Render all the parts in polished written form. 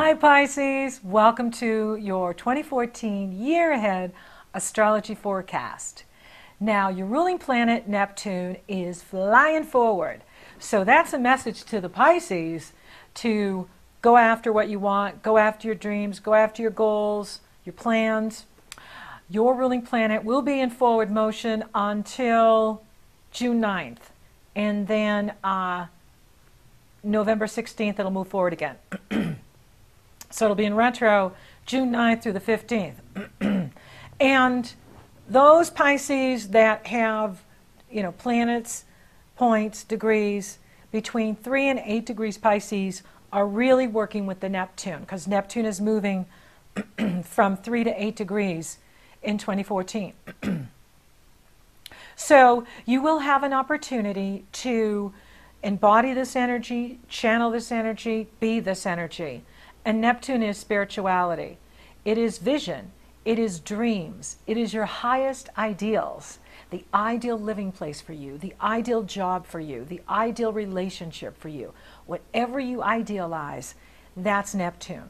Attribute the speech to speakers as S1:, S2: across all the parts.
S1: Hi Pisces, welcome to your 2014 year ahead astrology forecast. Now your ruling planet Neptune is flying forward. So that's a message to the Pisces to go after what you want, go after your dreams, go after your goals, your plans. Your ruling planet will be in forward motion until June 9th. And then November 16th it'll move forward again. So it'll be in retro June 9th through the 15th. And those Pisces that have, planets, points, degrees, between 3 and 8 degrees Pisces are really working with the Neptune, because Neptune is moving from 3 to 8 degrees in 2014. So you will have an opportunity to embody this energy, channel this energy, be this energy. And Neptune is spirituality. It is vision. It is dreams. It is your highest ideals, the ideal living place for you, the ideal job for you, the ideal relationship for you. Whatever you idealize, that's Neptune.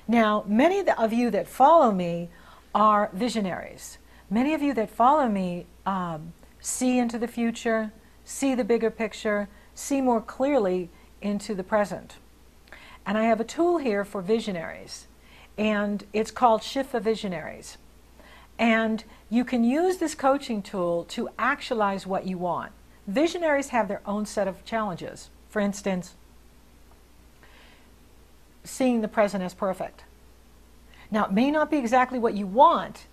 S1: Now, many of you that follow me are visionaries. Many of you that follow me see into the future, see the bigger picture, see more clearly into the present. And I have a tool here for visionaries, and it's called Shift for Visionaries. And you can use this coaching tool to actualize what you want. Visionaries have their own set of challenges. For instance, seeing the present as perfect. Now, it may not be exactly what you want.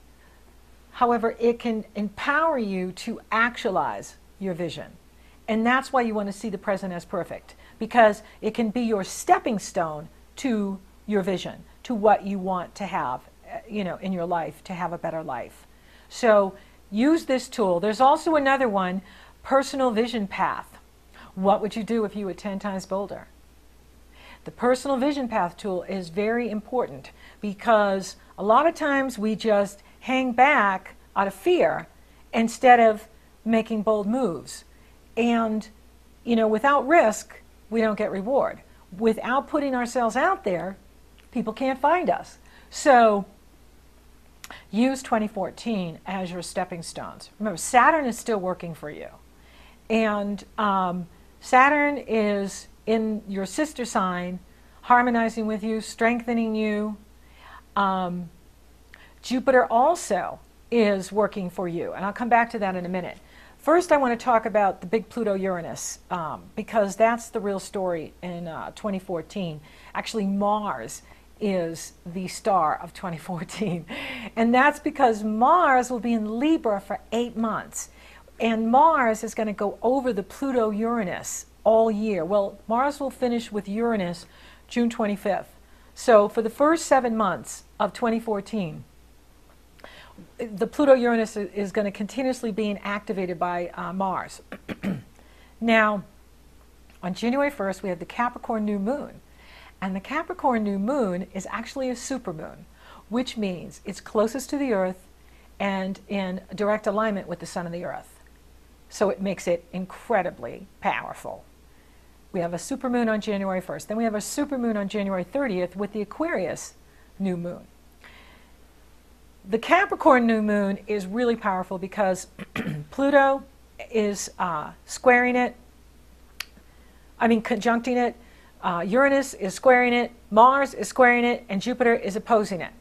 S1: However, it can empower you to actualize your vision. And that's why you want to see the present as perfect, because it can be your stepping stone to your vision, to what you want to have, in your life, to have a better life. So use this tool. There's also another one, Personal Vision Path. What would you do if you were 10 times bolder? The Personal Vision Path tool is very important because a lot of times we just hang back out of fear instead of making bold moves. And, without risk, we don't get reward. Without putting ourselves out there, people can't find us. So use 2014 as your stepping stones. Remember, Saturn is still working for you. And Saturn is in your sister sign, harmonizing with you, strengthening you. Jupiter also is working for you. And I'll come back to that in a minute. First, I want to talk about the big Pluto-Uranus, because that's the real story in 2014. Actually, Mars is the star of 2014. And that's because Mars will be in Libra for 8 months. And Mars is going to go over the Pluto-Uranus all year. Well, Mars will finish with Uranus June 25th. So for the first 7 months of 2014, the Pluto-Uranus is going to continuously being activated by Mars. Now, on January 1st, we have the Capricorn New Moon. And the Capricorn New Moon is actually a supermoon, which means it's closest to the Earth and in direct alignment with the Sun and the Earth. So it makes it incredibly powerful. We have a supermoon on January 1st. Then we have a supermoon on January 30th with the Aquarius New Moon. The Capricorn New Moon is really powerful because Pluto is conjuncting it, Uranus is squaring it, Mars is squaring it, and Jupiter is opposing it.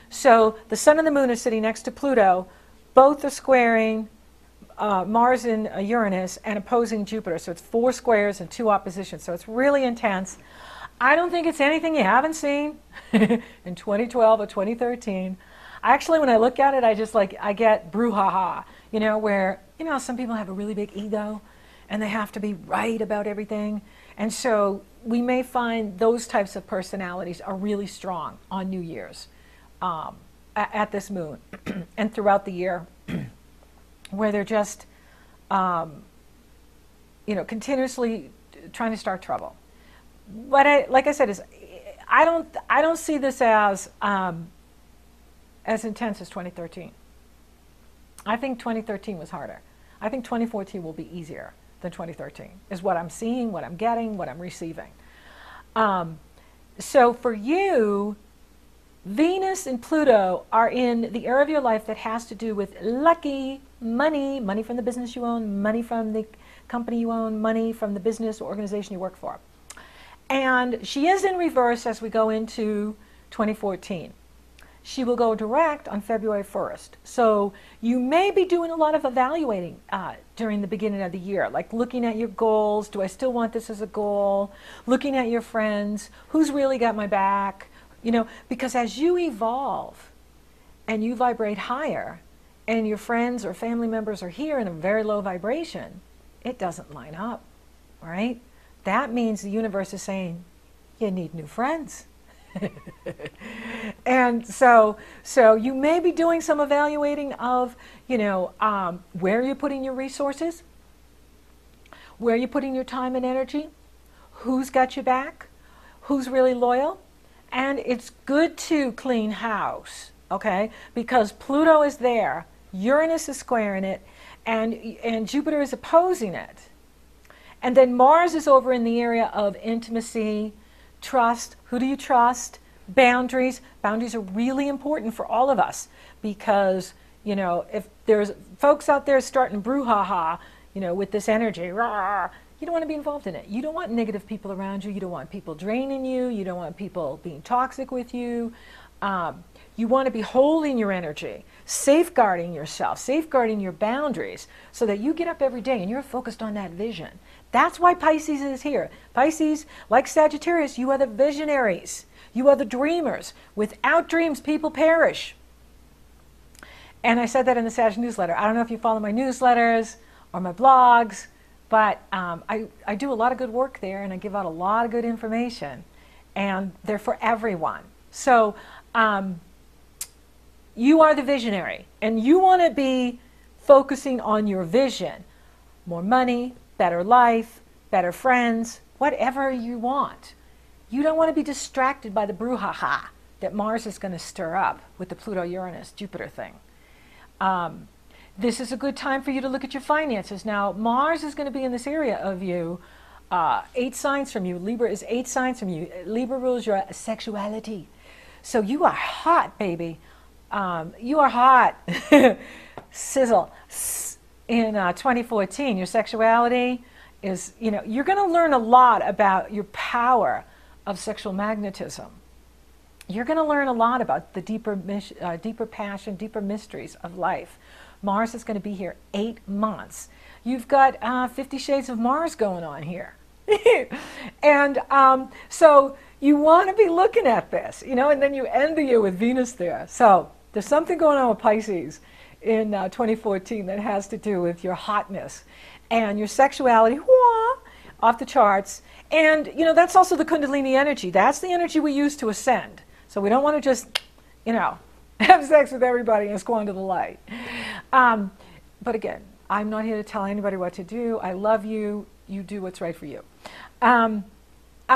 S1: So the Sun and the Moon are sitting next to Pluto. Both are squaring Mars and Uranus and opposing Jupiter. So it's 4 squares and 2 oppositions. So it's really intense. I don't think it's anything you haven't seen in 2012 or 2013. Actually, when I look at it, I get brouhaha, where, some people have a really big ego and they have to be right about everything. And so we may find those types of personalities are really strong on New Year's at this moon and throughout the year, where they're just, continuously trying to start trouble. But like I said, I don't see this as intense as 2013. I think 2013 was harder. I think 2014 will be easier than 2013, is what I'm seeing, what I'm getting, what I'm receiving. So for you, Venus and Pluto are in the area of your life that has to do with lucky money, money from the business you own, money from the company you own, money from the business or organization you work for. And she is in reverse as we go into 2014. She will go direct on February 1st. So you may be doing a lot of evaluating during the beginning of the year, like looking at your goals. Do I still want this as a goal? Looking at your friends. Who's really got my back? You know, because as you evolve and you vibrate higher and your friends or family members are here in a very low vibration, it doesn't line up, right? That means the universe is saying, you need new friends. And so you may be doing some evaluating of, you know, where you're putting your resources, where you're putting your time and energy, who's got your back, who's really loyal. And it's good to clean house, okay? Because Pluto is there, Uranus is squaring it, and Jupiter is opposing it. And then Mars is over in the area of intimacy, trust. Who do you trust? Boundaries. Boundaries are really important for all of us because, you know, if there's folks out there starting brouhaha, you know, with this energy, rah, you don't want to be involved in it. You don't want negative people around you. You don't want people draining you. You don't want people being toxic with you. You want to be holding your energy, safeguarding yourself, safeguarding your boundaries so that you get up every day and you're focused on that vision. That's why Pisces is here. Pisces, like Sagittarius, you are the visionaries. You are the dreamers. Without dreams, people perish. And I said that in the Sag newsletter. I don't know if you follow my newsletters or my blogs, but I do a lot of good work there and I give out a lot of good information. And they're for everyone. So you are the visionary and you want to be focusing on your vision. More money, better life, better friends, whatever you want. You don't want to be distracted by the brouhaha that Mars is going to stir up with the Pluto-Uranus-Jupiter thing. This is a good time for you to look at your finances. Now, Mars is going to be in this area of you, 8 signs from you. Libra is 8 signs from you. Libra rules your sexuality. So you are hot, baby. You are hot. Sizzle. In 2014, your sexuality is, you know, you're going to learn a lot about your power of sexual magnetism. You're going to learn a lot about the deeper passion, deeper mysteries of life. Mars is going to be here 8 months. You've got 50 shades of Mars going on here. And so you want to be looking at this, you know, and then you end the year with Venus there. So there's something going on with Pisces in 2014 that has to do with your hotness and your sexuality, wah, off the charts. And, you know, that's also the Kundalini energy. That's the energy we use to ascend. So we don't want to just, you know, have sex with everybody and squander the light. But again, I'm not here to tell anybody what to do. I love you. You do what's right for you. I'm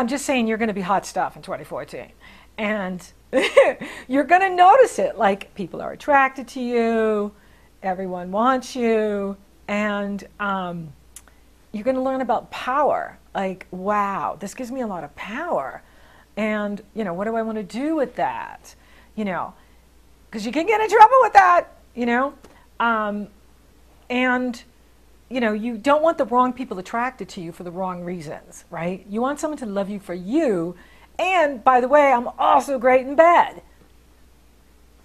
S1: just saying you're going to be hot stuff in 2014. And you're going to notice it. Like, people are attracted to you. Everyone wants you. And you're going to learn about power. Like, wow, this gives me a lot of power. And, you know, what do I want to do with that? You know, because you can get in trouble with that, you know. And, you know, you don't want the wrong people attracted to you for the wrong reasons, right? You want someone to love you for you. And, by the way, I'm also great in bed.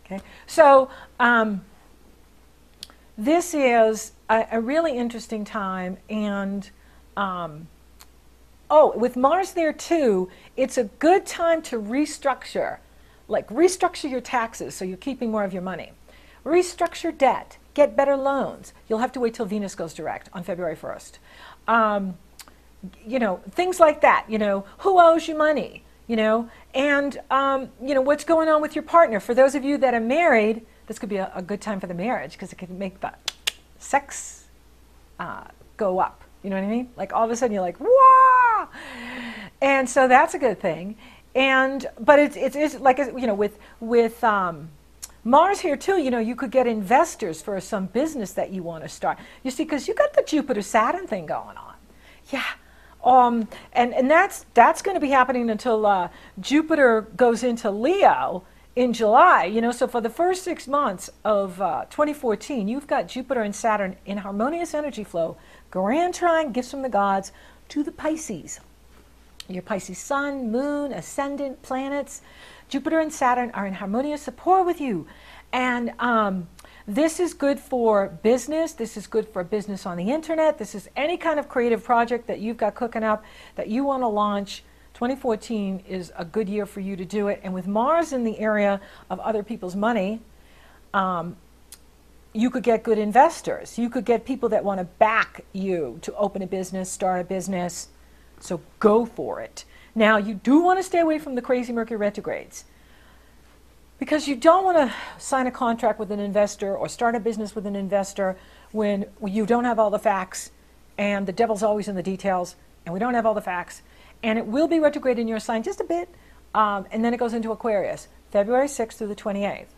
S1: Okay, so this is a really interesting time. And, oh, with Mars there too, it's a good time to restructure. Like, restructure your taxes so you're keeping more of your money. Restructure debt. Get better loans. You'll have to wait till Venus goes direct on February 1st. You know, things like that. You know, who owes you money? You know, and, you know, what's going on with your partner? For those of you that are married, this could be a good time for the marriage because it can make the sex go up. You know what I mean? Like, all of a sudden you're like, wow! And so that's a good thing. And, but it's like, you know, with Mars here too, you know, you could get investors for some business that you want to start. You see, because you got the Jupiter-Saturn thing going on. Yeah, And that's going to be happening until Jupiter goes into Leo in July. You know, so for the first 6 months of 2014, you've got Jupiter and Saturn in harmonious energy flow, grand trine, gifts from the gods, to the Pisces. Your Pisces sun, moon, ascendant planets, Jupiter and Saturn are in harmonious support with you. And this is good for business. This is good for business on the internet. This is any kind of creative project that you've got cooking up that you want to launch. 2014 is a good year for you to do it. And with Mars in the area of other people's money, you could get good investors. You could get people that want to back you to open a business, start a business. So go for it. Now, you do want to stay away from the crazy Mercury retrogrades, because you don't want to sign a contract with an investor or start a business with an investor when you don't have all the facts, and the devil's always in the details, and we don't have all the facts. And it will be retrograde in your sign just a bit, and then it goes into Aquarius, February 6th through the 28th.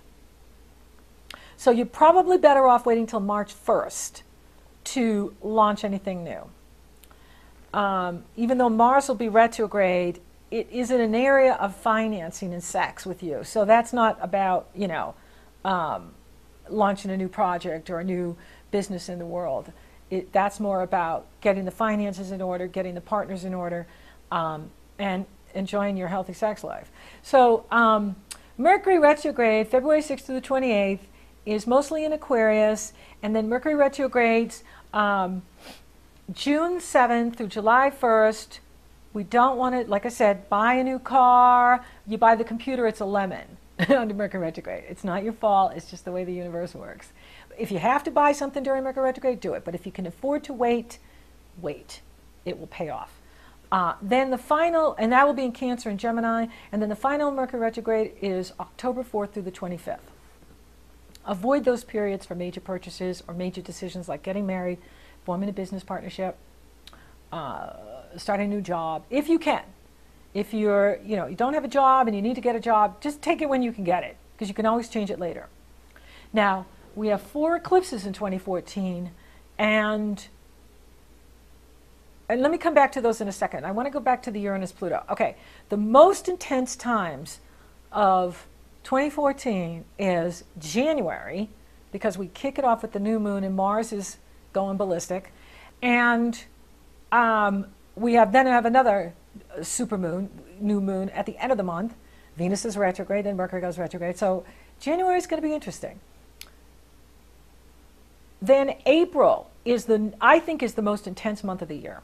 S1: So you're probably better off waiting till March 1st to launch anything new. Even though Mars will be retrograde, it is in an area of financing and sex with you. So that's not about, you know, launching a new project or a new business in the world. That's more about getting the finances in order, getting the partners in order, and enjoying your healthy sex life. So Mercury retrograde, February 6th to the 28th, is mostly in Aquarius, and then Mercury retrogrades June 7th through July 1st. We don't want to, like I said, buy a new car. You buy the computer, it's a lemon under Mercury retrograde. It's not your fault. It's just the way the universe works. If you have to buy something during Mercury retrograde, do it. But if you can afford to wait, wait. It will pay off. Then the final, and that will be in Cancer and Gemini, and then the final Mercury retrograde is October 4th through the 25th. Avoid those periods for major purchases or major decisions like getting married, forming a business partnership, starting a new job, if you can. If you're, you know, you don't have a job and you need to get a job, just take it when you can get it, because you can always change it later. Now, we have 4 eclipses in 2014, and let me come back to those in a second. I want to go back to the Uranus-Pluto. Okay, the most intense times of 2014 is January, because we kick it off with the new moon and Mars is going ballistic, and we have another supermoon, new moon at the end of the month. Venus is retrograde, then Mercury goes retrograde. So January is going to be interesting. Then April is I think is the most intense month of the year.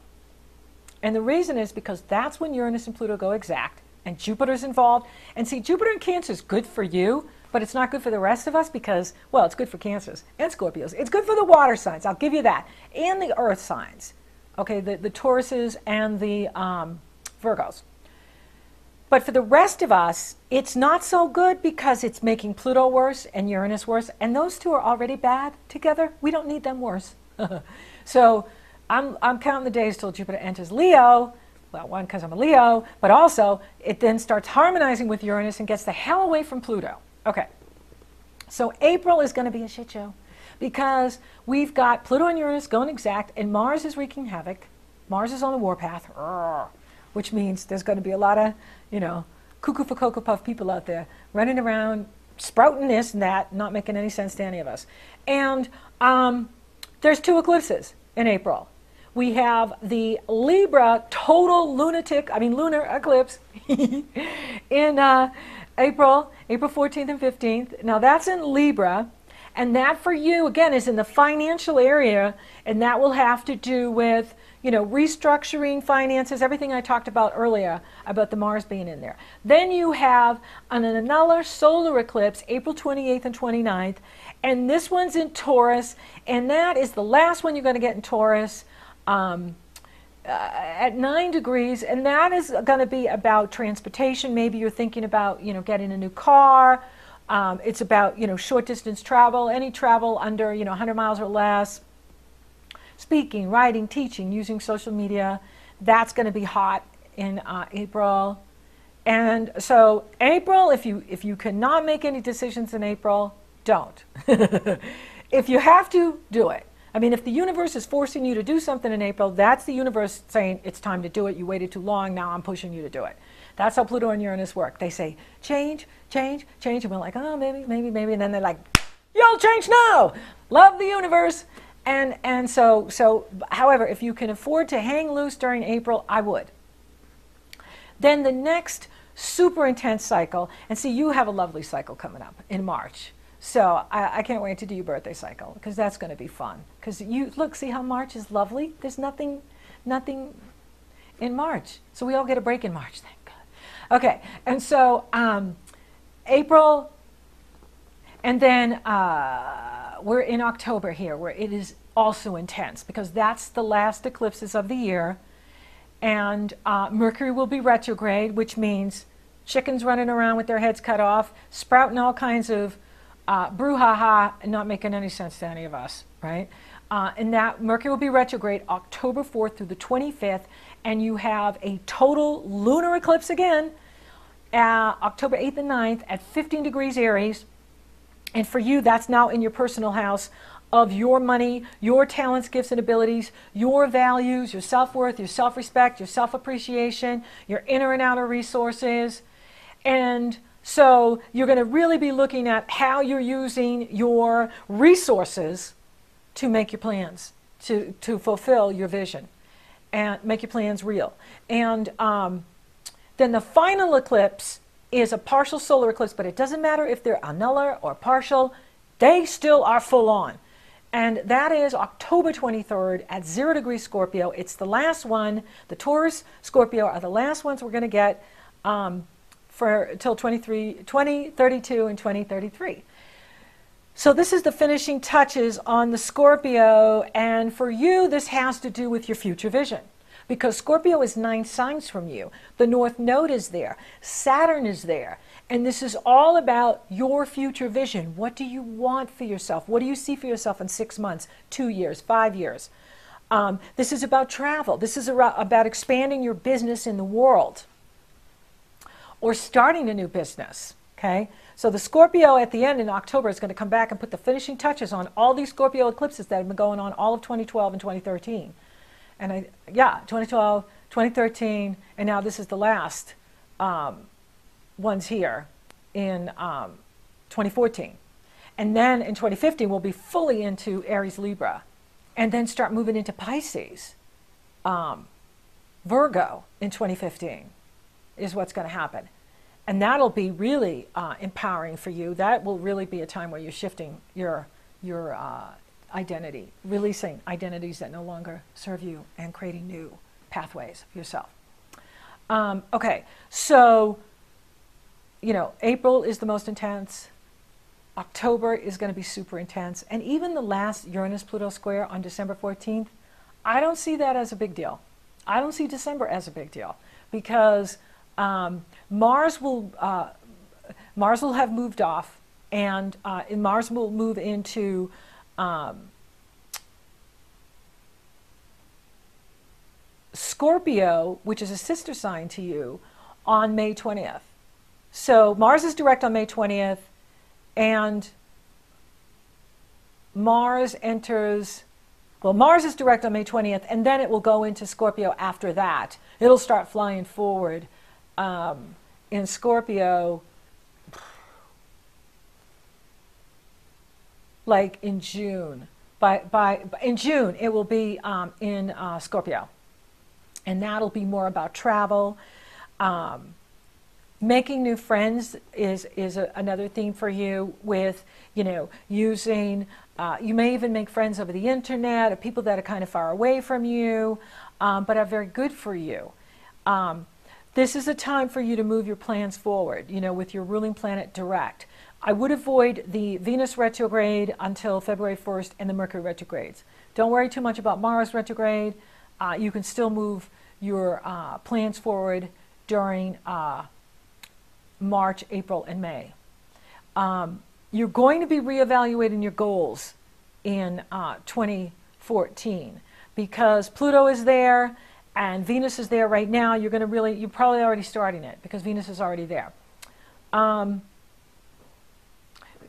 S1: And the reason is because that's when Uranus and Pluto go exact, and Jupiter's involved. And see, Jupiter in Cancer is good for you, but it's not good for the rest of us because, well, it's good for Cancers and Scorpios. It's good for the water signs, I'll give you that, and the earth signs. Okay, the Tauruses and the Virgos. But for the rest of us, it's not so good because it's making Pluto worse and Uranus worse, and those two are already bad together. We don't need them worse. So I'm counting the days till Jupiter enters Leo. Well, one, because I'm a Leo, but also it then starts harmonizing with Uranus and gets the hell away from Pluto. Okay, so April is going to be a shit show because we've got Pluto and Uranus going exact, and Mars is wreaking havoc. Mars is on the warpath, which means there's going to be a lot of, you know, cuckoo for Cocoa Puff people out there running around, sprouting this and that, not making any sense to any of us. And there's 2 eclipses in April. We have the Libra lunar eclipse in April 14th and 15th. Now that's in Libra, and that for you, again, is in the financial area, and that will have to do with, you know, restructuring finances, everything I talked about earlier about the Mars being in there. Then you have another solar eclipse, April 28th and 29th, and this one's in Taurus, and that is the last one you're going to get in Taurus. At 9 degrees, and that is going to be about transportation. Maybe you're thinking about, you know, getting a new car. It's about, you know, short distance travel, any travel under, you know, 100 miles or less. Speaking, writing, teaching, using social media. That's going to be hot in April. And so April, if you cannot make any decisions in April, don't. If you have to, do it. I mean, if the universe is forcing you to do something in April, that's the universe saying it's time to do it. You waited too long. Now I'm pushing you to do it. That's how Pluto and Uranus work. They say, change, change, change. And we're like, oh, maybe, maybe, maybe. And then they're like, you'll change now. Love the universe. And so, however, if you can afford to hang loose during April, I would. Then the next super intense cycle, and see, you have a lovely cycle coming up in March. So I can't wait to do your birthday cycle, because that's going to be fun. Because you, look, see how March is lovely? There's nothing in March. So we all get a break in March, thank God. Okay, and so April, and then we're in October here, where it is also intense, because that's the last eclipses of the year. And Mercury will be retrograde, which means chickens running around with their heads cut off, sprouting all kinds of brouhaha, and not making any sense to any of us, right? And that Mercury will be retrograde October 4th through the 25th, and you have a total lunar eclipse again, October 8th and 9th at 15 degrees Aries. And for you, that's now in your personal house of your money, your talents, gifts, and abilities, your values, your self-worth, your self-respect, your self-appreciation, your inner and outer resources. And so you're going to really be looking at how you're using your resources to make your plans, to fulfill your vision, and make your plans real. And then the final eclipse is a partial solar eclipse, but it doesn't matter if they're annular or partial, they still are full on. And that is October 23rd at 0 degrees Scorpio. It's the last one. The Taurus, Scorpio are the last ones we're going to get for till 2032 and 2033. So this is the finishing touches on the Scorpio. And for you, this has to do with your future vision, because Scorpio is 9 signs from you. The North Node is there. Saturn is there. And this is all about your future vision. What do you want for yourself? What do you see for yourself in 6 months, 2 years, 5 years? This is about travel. This is about expanding your business in the world or starting a new business, okay? So the Scorpio at the end in October is going to come back and put the finishing touches on all these Scorpio eclipses that have been going on all of 2012 and 2013. And 2012, 2013, and now this is the last ones here in 2014. And then in 2015, we'll be fully into Aries, Libra, and then start moving into Pisces. Virgo in 2015 is what's going to happen. And that'll be really empowering for you. That will really be a time where you're shifting your identity, releasing identities that no longer serve you and creating new pathways for yourself. Okay, so, you know, April is the most intense. October is going to be super intense. And even the last Uranus-Pluto square on December 14th, I don't see that as a big deal. I don't see December as a big deal, because Mars will have moved off, and Mars will move into Scorpio, which is a sister sign to you, on May 20th. So Mars is direct on May 20th, and Mars enters, well, Mars is direct on May 20th, and then it will go into Scorpio after that. It'll start flying forward in Scorpio like in June. In June, it will be in Scorpio. And that'll be more about travel. Making new friends is another theme for you, with, you know, using, you may even make friends over the internet, or people that are kind of far away from you, but are very good for you. This is a time for you to move your plans forward, you know, with your ruling planet direct. I would avoid the Venus retrograde until February 1st and the Mercury retrogrades. Don't worry too much about Mars retrograde. You can still move your plans forward during March, April, and May. You're going to be reevaluating your goals in 2014, because Pluto is there and Venus is there right now. You're probably already starting it, because Venus is already there.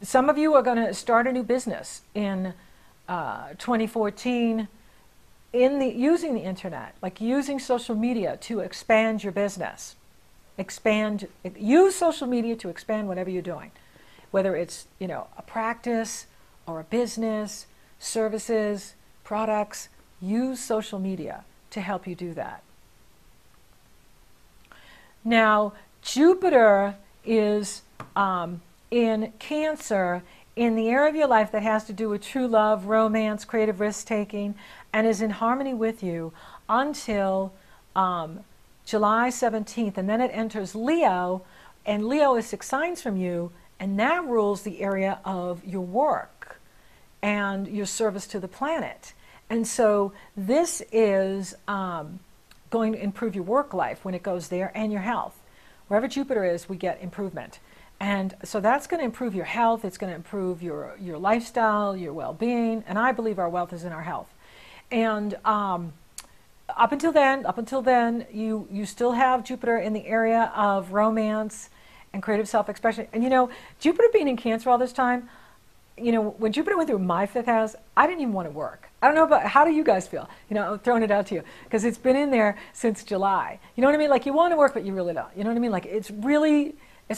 S1: Some of you are going to start a new business in 2014 using the internet, like using social media to expand your business. Use social media to expand whatever you're doing, whether it's, a practice or a business, services, products. Use social media to help you do that. Now, Jupiter is in Cancer, in the area of your life that has to do with true love, romance, creative risk-taking, and is in harmony with you until July 17th. And then it enters Leo, and Leo is 6 signs from you, and that rules the area of your work and your service to the planet. And so this is going to improve your work life when it goes there, and your health. Wherever Jupiter is, we get improvement. And so that's going to improve your health. It's going to improve your lifestyle, your well-being. And I believe our wealth is in our health. And up until then, you still have Jupiter in the area of romance and creative self-expression. And Jupiter being in Cancer all this time, when Jupiter went through my 5th house, I didn't even want to work. I don't know about, how do you guys feel? I'm throwing it out to you, because it's been in there since July. You know what I mean? Like, you want to work, but you really don't. You know what I mean? Like, it's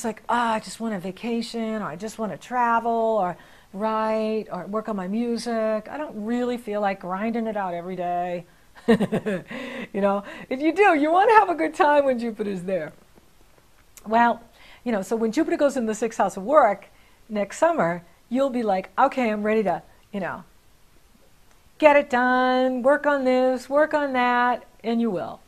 S1: like, I just want a vacation, or I just want to travel, or write, or work on my music. I don't really feel like grinding it out every day. If you do, you want to have a good time when Jupiter's there. Well, so when Jupiter goes in the 6th house of work next summer, you'll be like, okay, I'm ready to, get it done, work on this, work on that, and you will.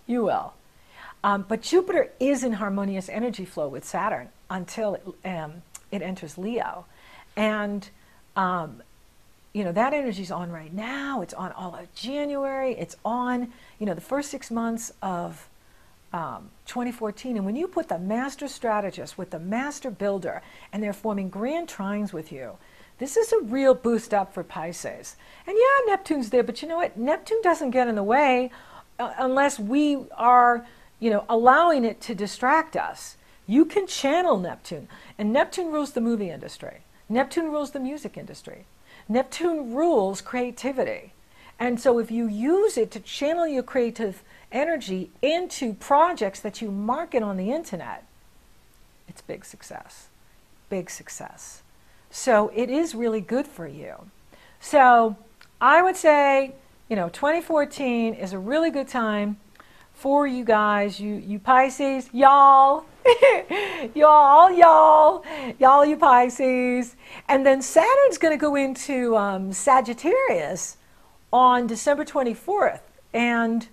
S1: But Jupiter is in harmonious energy flow with Saturn until it enters Leo. And, that energy's on right now. It's on all of January. It's on, the first 6 months of 2014. And when you put the master strategist with the master builder, and they're forming grand trines with you, this is a real boost up for Pisces. And yeah, Neptune's there, but you know what? Neptune doesn't get in the way unless we are, allowing it to distract us. You can channel Neptune. And Neptune rules the movie industry. Neptune rules the music industry. Neptune rules creativity. And so if you use it to channel your creative energy into projects that you market on the internet, it's big success. Big success. So it is really good for you. So I would say, 2014 is a really good time for you guys, you Pisces, y'all, y'all, you Pisces. And then Saturn's going to go into Sagittarius on December 24th. And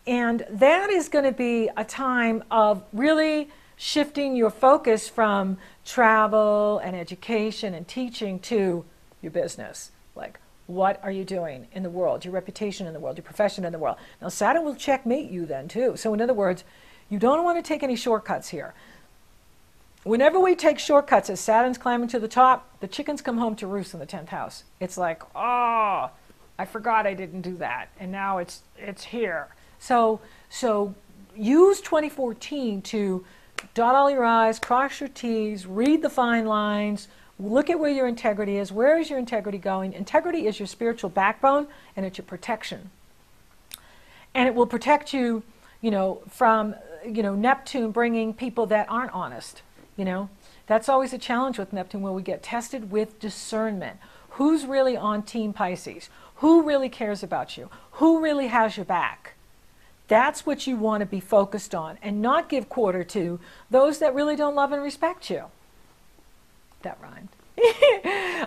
S1: that is going to be a time of really shifting your focus from travel and education and teaching to your business. Like, what are you doing in the world, your reputation in the world, your profession in the world. Now, Saturn will checkmate you then, too. So, in other words, you don't want to take any shortcuts here. Whenever we take shortcuts as Saturn's climbing to the top, the chickens come home to roost in the 10th house. It's like, oh, I forgot I didn't do that, and now it's here. So use 2014 to dot all your I's, cross your T's, read the fine lines, look at where your integrity is. Where is your integrity going? Integrity is your spiritual backbone, and it's your protection. And it will protect you, from, Neptune bringing people that aren't honest, That's always a challenge with Neptune, where we get tested with discernment. Who's really on Team Pisces? Who really cares about you? Who really has your back? That's what you want to be focused on, and not give quarter to those that really don't love and respect you. That rhymed.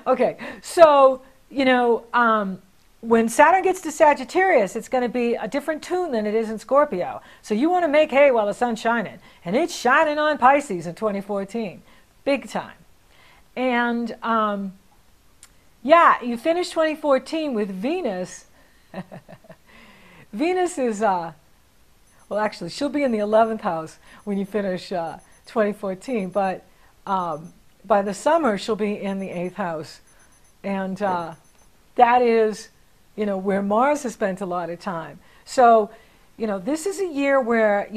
S1: Okay, so, when Saturn gets to Sagittarius, it's going to be a different tune than it is in Scorpio. So you want to make hay while the sun's shining. And it's shining on Pisces in 2014. Big time. And, you finish 2014 with Venus. Venus is, well, actually, she'll be in the 11th house when you finish 2014. But by the summer, she'll be in the 8th house. And that is, where Mars has spent a lot of time. So, this is a year where,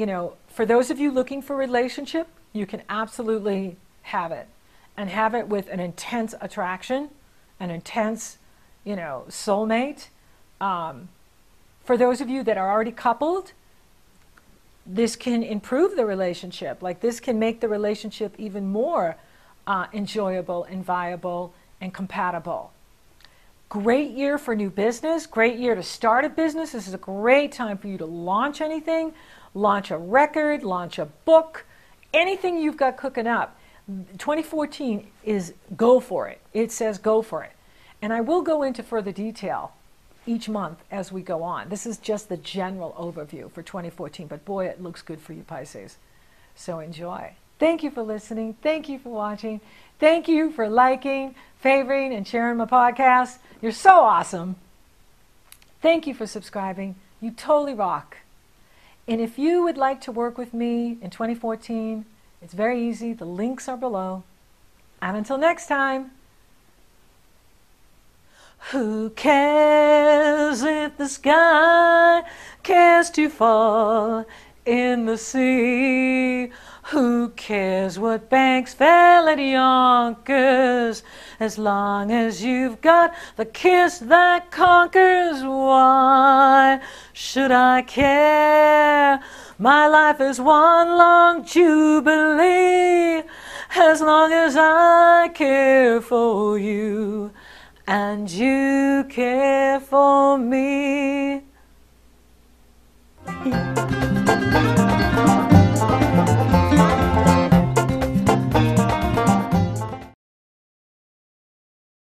S1: for those of you looking for a relationship, you can absolutely have it. And have it with an intense attraction, an intense, soulmate. For those of you that are already coupled, this can improve the relationship. Like, this can make the relationship even more enjoyable and viable and compatible. Great year for new business, great year to start a business. This is a great time for you to launch anything, launch a record, launch a book, anything you've got cooking up. 2014 is go for it. It says go for it. And I will go into further detail each month as we go on. This is just the general overview for 2014, but boy, it looks good for you, Pisces. So enjoy. Thank you for listening. Thank you for watching. Thank you for liking, favoring, and sharing my podcast. You're so awesome. Thank you for subscribing. You totally rock. And if you would like to work with me in 2014, it's very easy. The links are below. And until next time, who cares if the sky cares to fall in the sea? Who cares what banks fell at Yonkers, as long as you've got the kiss that conquers? Why should I care? My life is one long jubilee, as long as I care for you and you care for me.